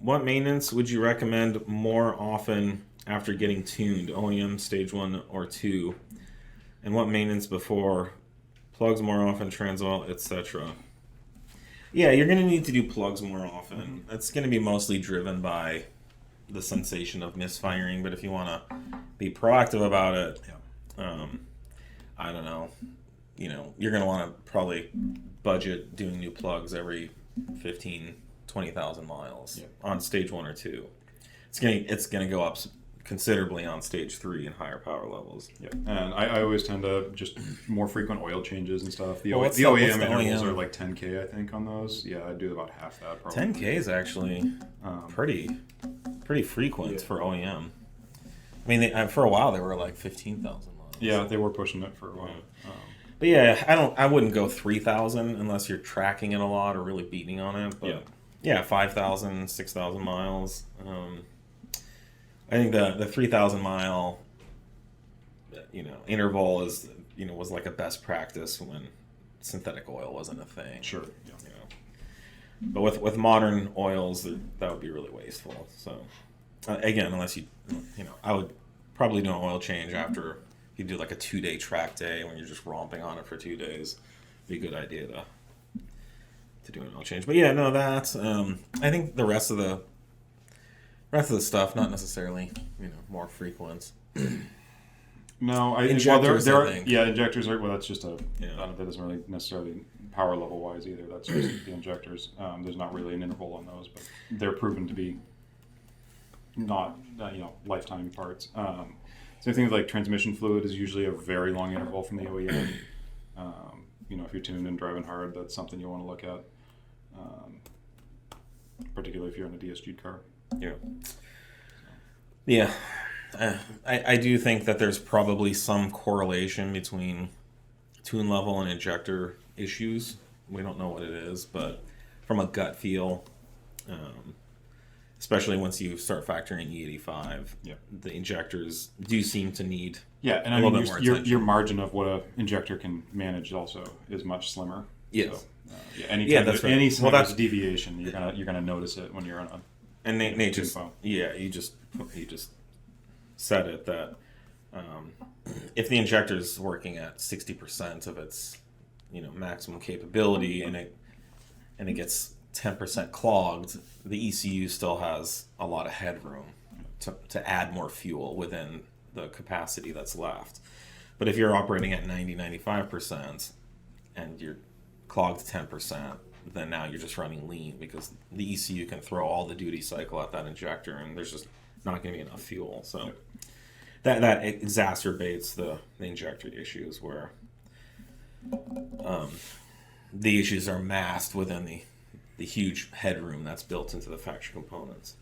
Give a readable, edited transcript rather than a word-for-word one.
what maintenance would you recommend more often after getting tuned, OEM stage 1 or 2? And what maintenance before? Plugs more often, trans oil, etc. Yeah, you're going to need to do plugs more often. That's going to be mostly driven by the sensation of misfiring, but if you want to be proactive about it, I don't know, you're going to want to probably budget doing new plugs every 15, 20,000 miles on stage 1 or 2. It's going to go up considerably on stage 3 and higher power levels. Yeah, and I always tend to just more frequent oil changes and stuff. The What's OEM the intervals OEM? are like 10K, I think, on those. Yeah, I do about half that probably. 10K is actually pretty frequent for OEM. I mean, for a while they were like 15,000 miles. Yeah, they were pushing it for a while. But yeah, I wouldn't go 3,000 unless you're tracking it a lot or really beating on it. But yeah 5,000, 6,000 miles. I think the 3,000 mile interval is was like a best practice when synthetic oil wasn't a thing. Sure. But with modern oils, that would be really wasteful. So again, unless I would probably do an oil change after you do like a 2-day track day when you're just romping on it for 2 days. It'd be a good idea to do an oil change. But yeah, no, that's I think the rest of the stuff, not necessarily more frequent. No, Injectors, there I are, think. yeah, injectors are. Well, that's just that doesn't really necessarily power level wise either. That's just the injectors. There's not really an interval on those, but they're proven to be not lifetime parts. Same thing with like transmission fluid is usually a very long interval from the OEM. If you're tuned and driving hard, that's something you want to look at, particularly if you're in a DSG car. Yeah. I do think that there's probably some correlation between tune level and injector issues. We don't know what it is, but from a gut feel, especially once you start factoring E85, the injectors do seem to need and a little bit more attention. Your margin of what an injector can manage also is much slimmer. Yes. So, any slight deviation, you're gonna notice it when you're on a. And Nate just you just said it that if the injector is working at 60% of its maximum capability and it gets 10% clogged, the ECU still has a lot of headroom to add more fuel within the capacity that's left. But if you're operating at 90-95% and you're clogged 10%, then now you're just running lean because the ECU can throw all the duty cycle at that injector and there's just not going to be enough fuel. So that exacerbates the injector issues where the issues are masked within the huge headroom that's built into the factory components.